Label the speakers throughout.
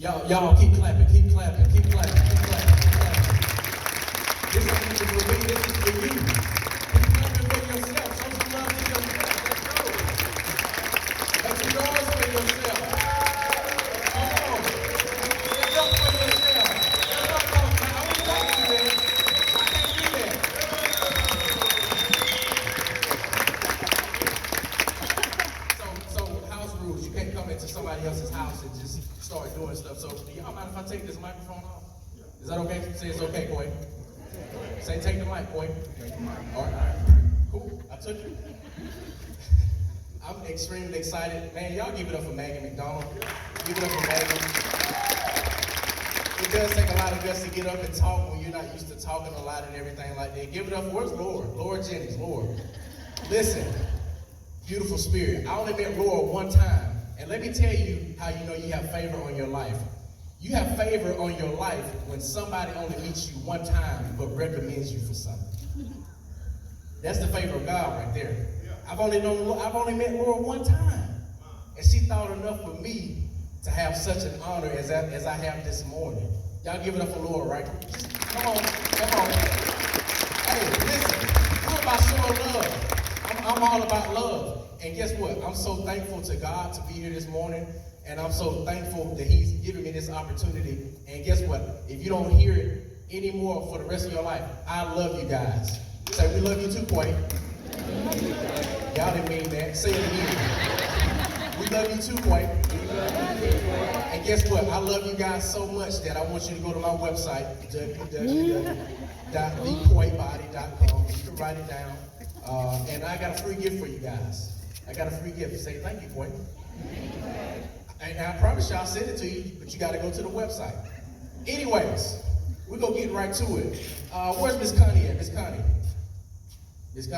Speaker 1: Y'all keep clapping, keep clapping, keep clapping, keep clapping, keep clapping. This is for me, this is for you. Keep clapping for yourself. Show some love to yourself. Let's go. Make some noise for yourself. Come on. Stand up for yourself. That's what I'm talking about. I was talking to that. I can't do that. So house rules. You can't come into somebody else's house and just start doing stuff. So do y'all mind if I take this microphone off? Is that okay? Say it's okay, Quay. Say take the mic, Quay. All right. Cool. I took it. I'm extremely excited. Man, y'all give it up for Maggie McDonald. Give it up for Maggie. It does take a lot of guts to get up and talk when you're not used to talking a lot and everything like that. Give it up for, where's Lord? Lord Jennings, Lord. Listen, beautiful spirit. I only met Lord one time. And let me tell you how you know you have favor on your life. You have favor on your life when somebody only meets you one time but recommends you for something. That's the favor of God right there. I've only met Laura one time. And she thought enough of me to have such an honor as I have this morning. Y'all give it up for Laura, right? Just, come on. Hey, listen, we're about showing love. I'm all about love. And guess what? I'm so thankful to God to be here this morning. And I'm so thankful that he's given me this opportunity. And guess what? If you don't hear it anymore for the rest of your life, I love you guys. Say, we love you too, Quay. Y'all didn't mean that. Say it again. We love you too, Quay. And guess what? I love you guys so much that I want you to go to my website, www.thequaybody.com. You can write it down. And I got a free gift for you guys. I got a free gift. Say thank you, Quay. And I promise you I'll send it to you, but you got to go to the website. Anyways, we're going to get right to it. Where's Miss Connie at? Miss Connie? Miss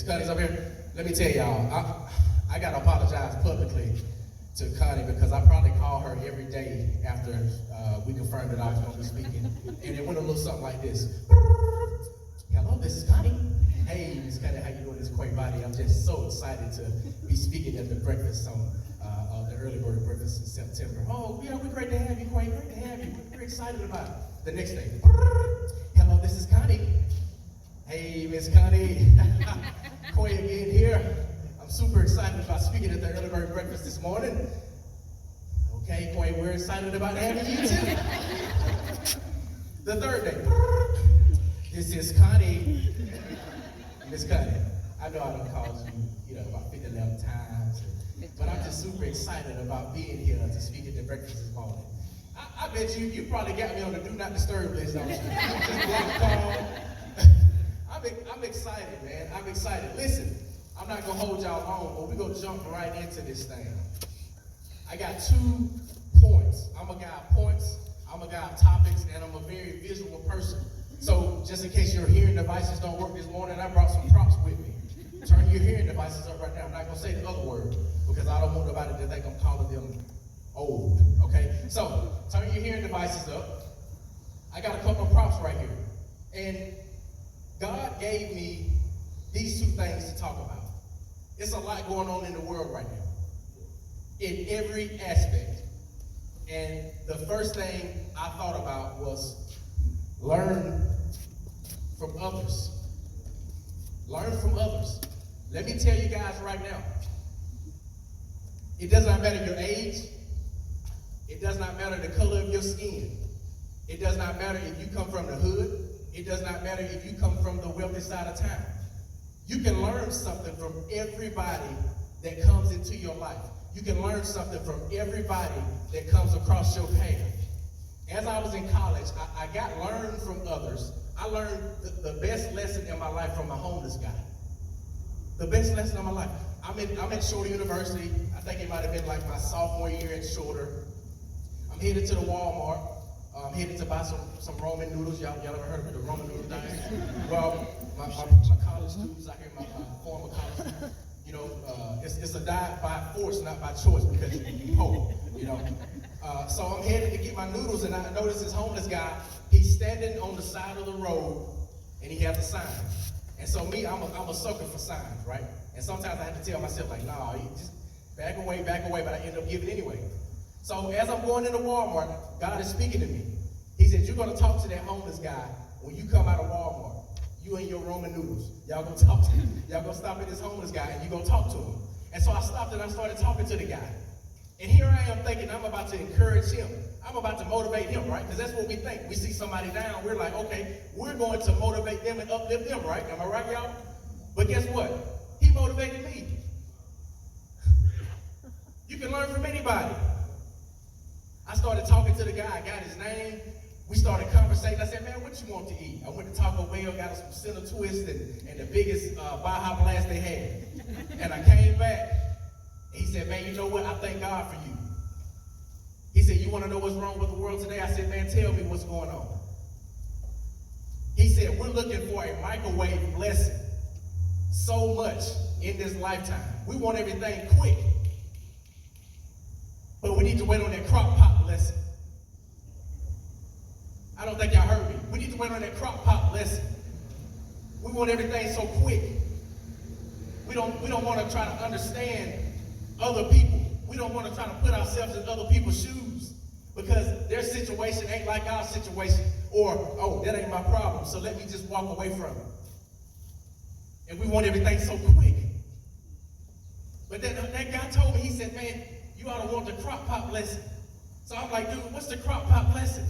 Speaker 1: Connie's up here. Let me tell y'all, I got to apologize publicly to Connie because I probably call her every day after we confirmed that I was going to be speaking. And it went a little something like this. Hello, this is Connie. Hey, Miss Connie, how you doing? This is Quay Boddie. I'm just so excited to be speaking at the breakfast on the early bird breakfast in September. Oh, yeah, we're great to have you, Quay. Great to have you. We're excited about it. The next day. Hello, this is Connie. Hey, Miss Connie. Quay again here. I'm super excited about speaking at the early bird breakfast this morning. Okay, Quay, we're excited about having you too. The third day. This is Connie. Miss Connie, I know I done called you, about 50 times, but I'm just super excited about being here to speak at the breakfast this morning. I bet you probably got me on the do not disturb list, don't you? Just block call. I'm excited, man. I'm excited. Listen, I'm not gonna hold y'all long, but we're gonna jump right into this thing. I got 2 points. I'm a guy of points, I'm a guy of topics, and I'm a very visual person. So just in case your hearing devices don't work this morning, I brought some props with me. Turn your hearing devices up right now. I'm not gonna say the other word because I don't want nobody to think I'm calling them old, okay? So turn your hearing devices up. I got a couple of props right here. And God gave me these 2 things to talk about. It's a lot going on in the world right now, in every aspect. And the first thing I thought about was learn from others. Learn from others. Let me tell you guys right now, it does not matter your age. It does not matter the color of your skin. It does not matter if you come from the hood. It does not matter if you come from the wealthy side of town. You can learn something from everybody that comes into your life. You can learn something from everybody that comes across your path. As I was in college, I got learned from others. I learned the best lesson in my life from a homeless guy. The best lesson of my life. I'm at Shorter University. I think it might have been like my sophomore year at Shorter. I'm headed to the Walmart. I'm headed to buy some ramen noodles. Y'all ever heard of the ramen noodle thing? Well, my college students out here, my former college students, it's a diet by force, not by choice, because you poor, So I'm headed to get my noodles, and I notice this homeless guy. He's standing on the side of the road, and he has a sign. And so me, I'm a sucker for signs, right? And sometimes I have to tell myself, like, nah, you just back away, but I end up giving anyway. So as I'm going into Walmart, God is speaking to me. He said, you're going to talk to that homeless guy when you come out of Walmart. You and your Roman noodles. Y'all going to talk to him. Y'all going to stop at this homeless guy and you're going to talk to him. And so I stopped and I started talking to the guy. And here I am thinking I'm about to encourage him. I'm about to motivate him, right? Because that's what we think. We see somebody down, we're like, okay, we're going to motivate them and uplift them, right? Am I right, y'all? But guess what? He motivated me. You can learn from anybody. I started talking to the guy. I got his name. We started conversating. I said, man, what you want to eat? I went to Taco Bell, got us some center twist and the biggest Baja Blast they had. And I came back. He said, man, you know what? I thank God for you. He said, you want to know what's wrong with the world today? I said, man, tell me what's going on. He said, we're looking for a microwave blessing so much in this lifetime. We want everything quick. But we need to wait on that crock pot blessing. I don't think y'all heard me. We need to wait on that crock pot blessing. We want everything so quick. We don't want to try to understand other people. We don't want to try to put ourselves in other people's shoes because their situation ain't like our situation. Or, oh, that ain't my problem, so let me just walk away from it. And we want everything so quick. But then that guy told me, he said, man, you ought to want the crock pot blessing. So I'm like, dude, what's the crock pot blessing?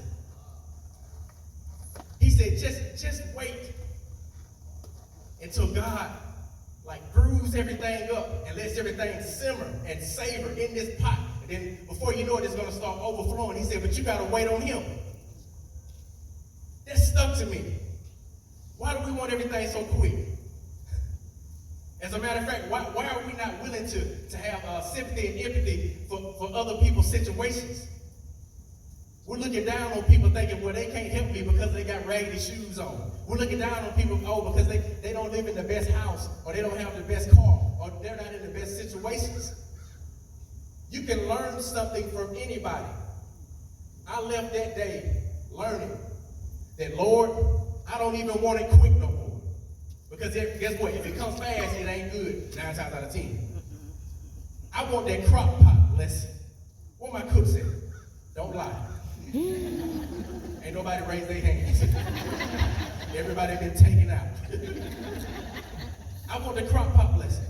Speaker 1: He said, just wait until God brews everything up and lets everything simmer and savor in this pot. And then before you know it, it's going to start overflowing. He said, but you got to wait on him. That stuck to me. Why do we want everything so quick? As a matter of fact, why are we not willing to have sympathy and empathy for other people's situations? We're looking down on people thinking, well, they can't help me because they got raggedy shoes on. We're looking down on people, because they don't live in the best house, or they don't have the best car, or they're not in the best situations. You can learn something from anybody. I left that day learning that, Lord, I don't even want it quick no more. Because guess what? If it comes fast, it ain't good 9 times out of 10. I want that crock pot blessing. What my cook said, don't lie. Ain't nobody raised their hands. Everybody been taken out. I want the crock pot blessing.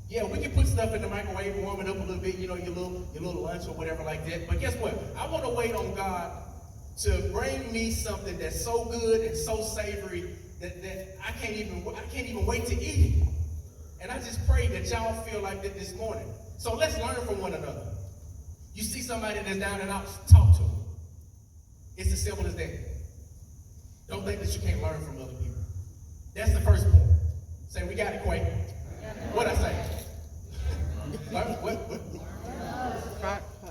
Speaker 1: Yeah, we can put stuff in the microwave, warm it up a little bit, your little lunch or whatever like that. But guess what? I want to wait on God to bring me something that's so good and so savory that I can't even wait to eat it. And I just pray that y'all feel like that this morning. So let's learn from one another. You see somebody that's down and out, talk to them. It's as simple as that. Don't think that you can't learn from other people. That's the first point. Say, we got it, Quay. What'd I say? What?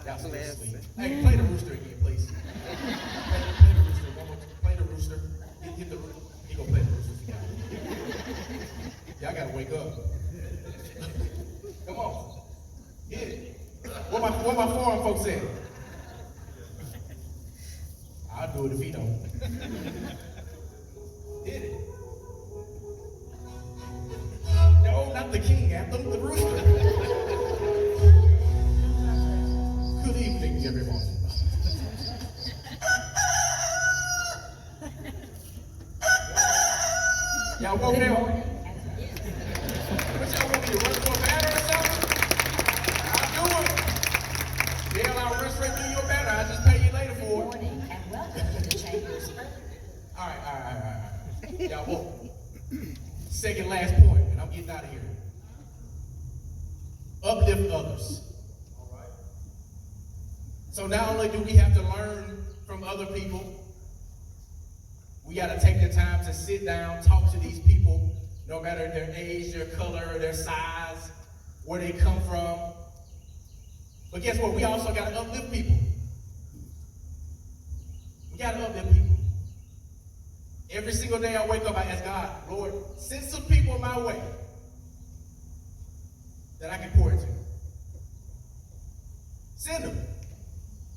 Speaker 1: Y'all still asleep. Hey, play the rooster again, please. Play the rooster. One more. Play the rooster. Hit the rooster. He gonna play the rooster. Y'all gotta wake up. Come on. Hit it. What my foreign folks said? I'll do it if he don't. Hit it. No, not the king anthem, the rooster. Good evening, everyone. Y'all woke up? What y'all want me to run for a banner or something? I'll do it. Yeah, I'll run straight through your banner. I'll just pay you later for it.
Speaker 2: Morning and welcome to the Chambers.
Speaker 1: All right. Y'all woke. Second last point, and I'm getting out of here. Uplift others. All right. So not only do we have to learn from other people, we got to take the time to sit down, talk to these people, no matter their age, their color, their size, where they come from. But guess what? We also got to uplift people. We got to uplift people. Every single day I wake up, I ask God, Lord, send some people my way that I can pour into. Send them.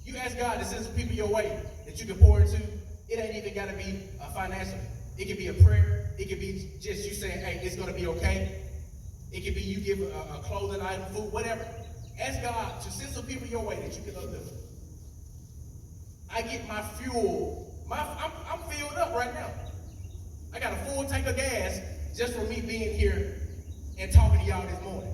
Speaker 1: You ask God to send some people your way that you can pour into. It ain't even got to be financial. It could be a prayer. It could be just you saying, hey, it's going to be okay. It could be you give a clothing item, food, whatever. Ask God to send some people your way that you can uplift. I get my fuel. I'm filled up right now. I got a full tank of gas just for me being here and talking to y'all this morning.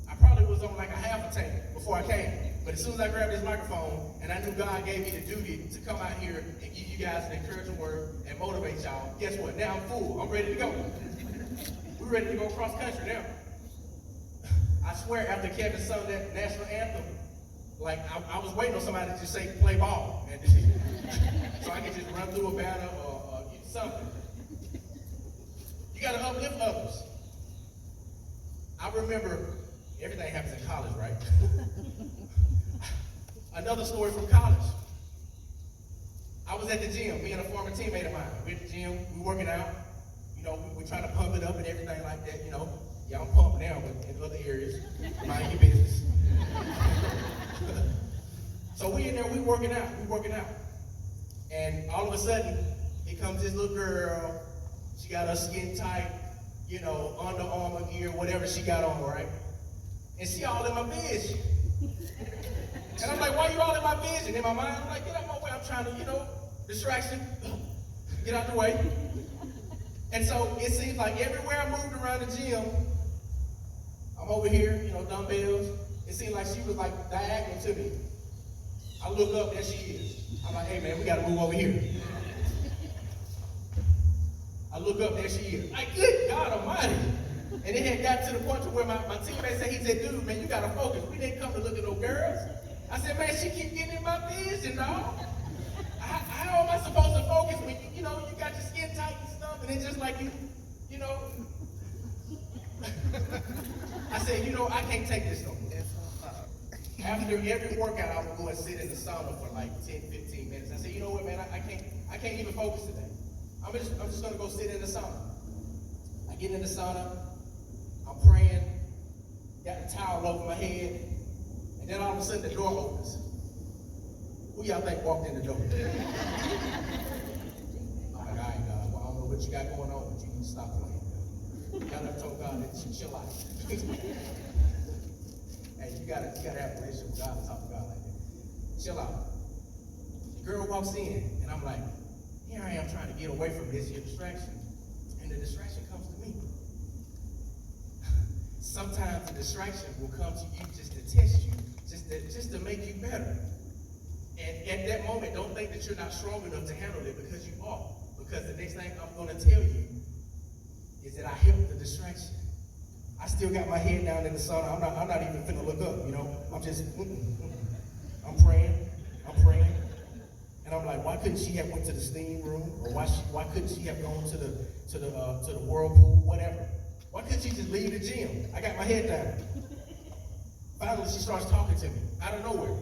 Speaker 1: I probably was on like a half a tank before I came. But as soon as I grabbed this microphone and I knew God gave me the duty to come out here and give you guys an encouraging word and motivate y'all, guess what? Now I'm full. I'm ready to go. We're ready to go cross country now. I swear, after Kevin sung that national anthem, like I was waiting on somebody to just say play ball, and so I could just run through a banner or something. You got to uplift others. I remember everything happens in college, right? Another story from college. I was at the gym, me and a former teammate of mine. We're at the gym, we're working out. You know, we're trying to pump it up and everything like that, you know. Yeah, I'm pumped now, but in other areas, mind your business. So we in there, we working out. And all of a sudden, here comes this little girl. She got her skin tight, you know, Under Armour gear, whatever she got on, right? And she all in my vision. And I'm like, why you all in my vision? In my mind, I'm like, get out my way. I'm trying to, you know, distraction. Get out the way. And so it seems like everywhere I moved around the gym, I'm over here, you know, dumbbells. It seemed like she was like diagonal to me. I look up, there she is. I'm like, hey man, we gotta move over here. I look up, there she is. Like, good God Almighty. And it had got to the point to where my teammate said, he said, dude, man, you gotta focus. We didn't come to look at no girls. I said, man, she keep getting in my vision, dog. How am I supposed to focus when you know, you got your skin tight and stuff, and it's just like you know. I said, you know, I can't take this no more. After every workout, I would go and sit in the sauna for like 10, 15 minutes. I said, you know what, man, I can't even focus today. I'm just gonna go sit in the sauna. I get in the sauna, I'm praying, got the towel over my head, and then all of a sudden the door opens. Who y'all think walked in the door? I'm like, all right, God, well, I don't know what you got going on, but you need to stop playing. Y'all never told God that you chill out. Hey, you gotta have a relationship with God and talk to God like that. Chill out. The girl walks in, and I'm like, here I am trying to get away from this, your distraction. And the distraction comes to me. Sometimes the distraction will come to you just to test you, just to make you better. And at that moment, don't think that you're not strong enough to handle it, because you are. Because the next thing I'm going to tell you is that I helped the distraction. I still got my head down in the sauna. I'm not even finna look up, you know. I'm just, I'm praying. And I'm like, why couldn't she have went to the steam room? Or why couldn't she have gone to the whirlpool, whatever? Why couldn't she just leave the gym? I got my head down. Finally, she starts talking to me out of nowhere.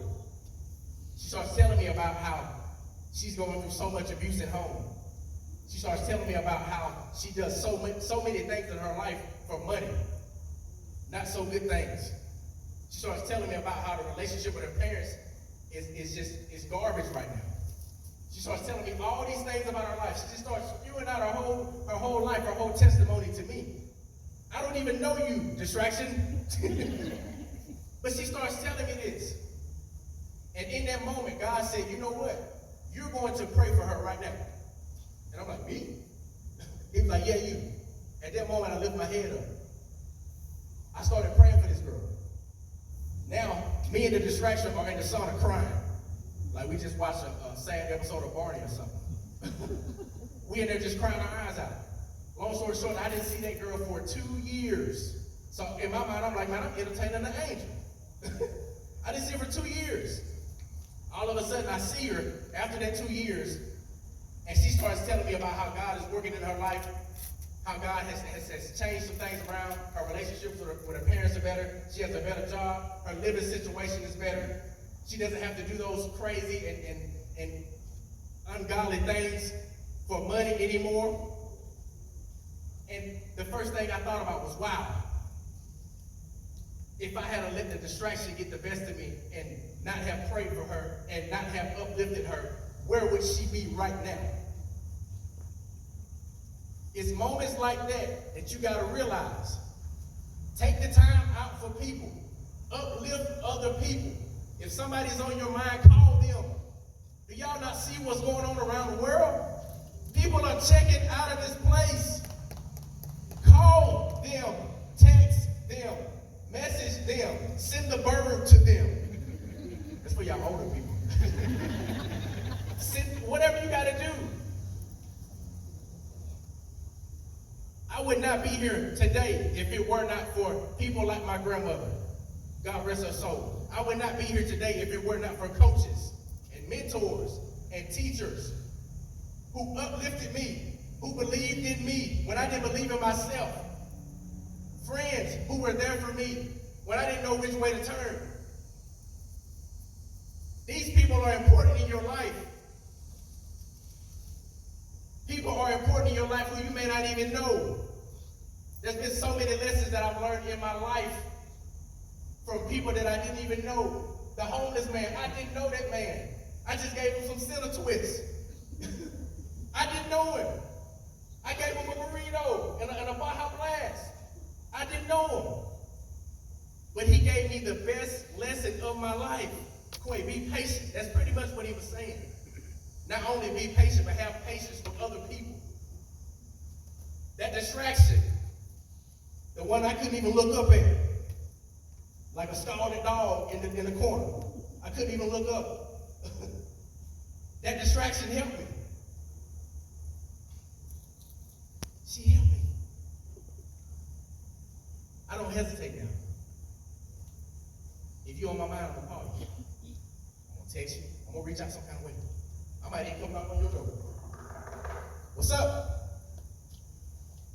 Speaker 1: She starts telling me about how she's going through so much abuse at home. She starts telling me about how she does so many things in her life for money. Not so good things. She starts telling me about how the relationship with her parents is garbage right now. She starts telling me all these things about her life. She just starts spewing out her whole life, her whole testimony to me. I don't even know you, distraction. But she starts telling me this. And in that moment, God said, you know what? You're going to pray for her right now. And I'm like, me? He was like, yeah, you. At that moment, I lift my head up. I started praying for this girl. Now, me and the distraction are in the sauna crying. Like we just watched a sad episode of Barney or something. We in there just crying our eyes out. Long story short, I didn't see that girl for 2 years. So in my mind, I'm like, man, I'm entertaining an angel. I didn't see her for 2 years. All of a sudden, I see her after that 2 years, and she starts telling me about how God is working in her life, how God has changed some things around. Her relationships with her parents are better. She has a better job. Her living situation is better. She doesn't have to do those crazy and ungodly things for money anymore. And the first thing I thought about was, wow, if I had let the distraction get the best of me and not have prayed for her and not have uplifted her, where would she be right now? It's moments like that you got to realize. Take the time out for people. uplift other people. If somebody's on your mind, call them. Do y'all not see what's going on around the world? People are checking out of this place. Call them, text them, message them, send the bird to them. That's for y'all older people. Send whatever you got to do. I would not be here today if it were not for people like my grandmother. God rest her soul. I would not be here today if it were not for coaches and mentors and teachers who uplifted me, who believed in me when I didn't believe in myself. Friends who were there for me when I didn't know which way to turn. These people are important in your life. People are important in your life who you may not even know. There's been so many lessons that I've learned in my life from people that I didn't even know. The homeless man, I didn't know that man. I just gave him some center twists. I didn't know him. I gave him a burrito and a Baja Blast. I didn't know him. But he gave me the best lesson of my life. Quay, be patient. That's pretty much what he was saying. Not only be patient, but have patience with other people. That distraction, the one I couldn't even look up at, like a scalded dog in the corner. I couldn't even look up. That distraction helped me. She helped me. I don't hesitate now. If you're on my mind, I'm gonna call you. I'm gonna text you. I'm gonna reach out some kind of way. I might even come knock on your door. What's up?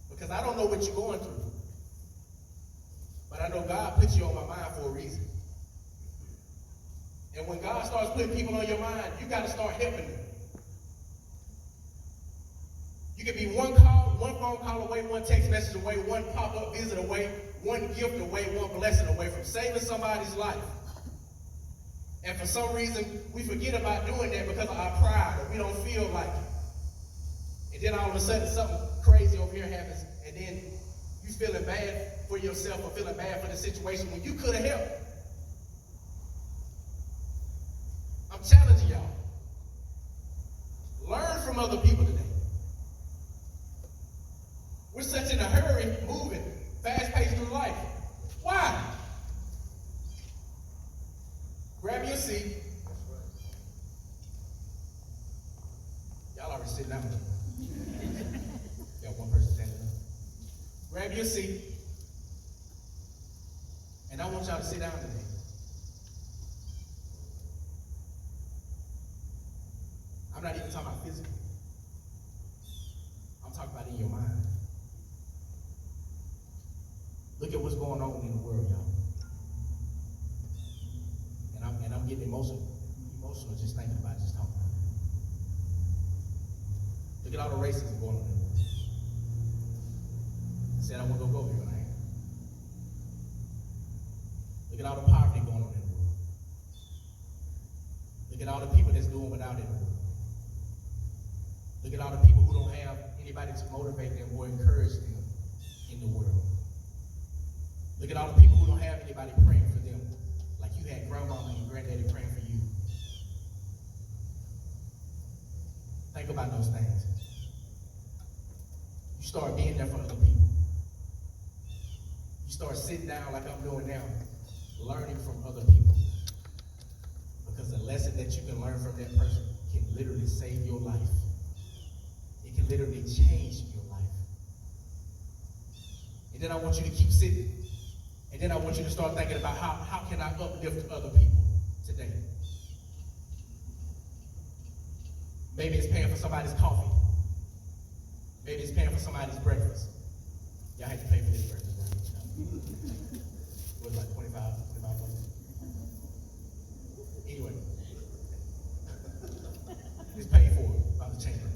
Speaker 1: Because I don't know what you're going through. But I know God put you on my mind for a reason. And when God starts putting people on your mind, you got to start helping them. You can be one phone call away, one text message away, one pop-up visit away, one gift away, one blessing away from saving somebody's life. And for some reason, we forget about doing that because of our pride, or we don't feel like it. And then all of a sudden, something crazy over here happens, and then you feeling bad for yourself or feeling bad for the situation when you could have helped. I'm challenging y'all. Learn from other people today. We're such in a hurry, moving, fast-paced through life. Why? Grab your seat. Y'all already sitting down. Got one person standing up. Grab your seat. And I want y'all to sit down today. I'm not even talking about physically. I'm talking about in your mind. Look at what's going on in the world, y'all. And I'm getting emotional just thinking about it, just talking about it. Look at all the racism going on in the world. I said I wasn't gonna go here, but I am. Look at all the poverty going on in the world. Look at all the people that's doing without it in the world. Look at all the people who don't have anybody to motivate them or encourage them in the world. Look at all the people who don't have anybody praying for them, like you had grandmama and granddaddy praying for you. Think about those things. You start being there for other people. You start sitting down like I'm doing now, learning from other people. Because the lesson that you can learn from that person can literally save your life. It can literally change your life. And then I want you to keep sitting. And then I want you to start thinking about how can I uplift other people today? Maybe it's paying for somebody's coffee. Maybe it's paying for somebody's breakfast. Y'all had to pay for this breakfast, right? It was like 25 bucks. Anyway. It's paid for by the chamber.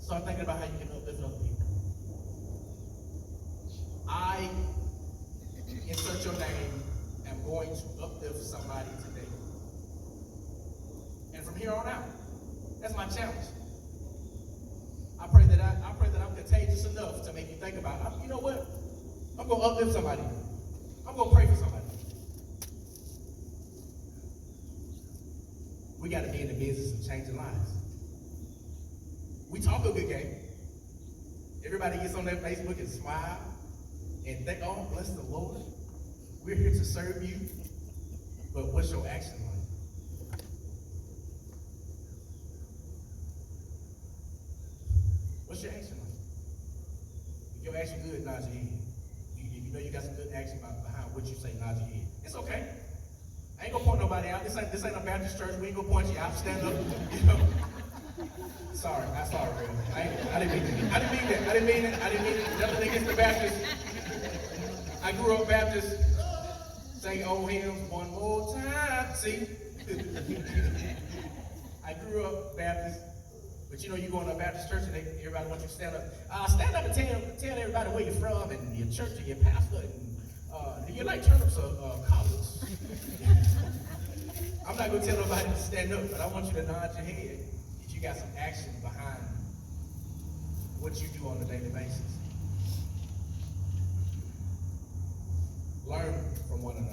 Speaker 1: Start thinking about how you can uplift other people. I, insert your name, am going to uplift somebody today. And from here on out, that's my challenge. I pray that I'm contagious enough to make you think about, you know what? I'm going to uplift somebody gonna pray for somebody. We gotta be in the business of changing lives. We talk a good game. Everybody gets on their Facebook and smile and think, oh, bless the Lord. We're here to serve you. But what's your action like? What's your action like? If your action good, nod your head. If you know you got some good action behind what you say, nod your head. It's okay. I ain't gonna point nobody out. This ain't a Baptist church. We ain't gonna point you out. Stand up. You know. Sorry, real. I didn't mean that. I didn't mean it. Nothing against the Baptist. I grew up Baptist. Sing old hymns one more time. See? I grew up Baptist. But you know, you go in a Baptist church and everybody wants you to stand up. Stand up and tell everybody where you're from and your church and your pastor. And, do you like turnips or collards? I'm not going to tell nobody to stand up, but I want you to nod your head if you got some action behind what you do on a daily basis. Learn from one another.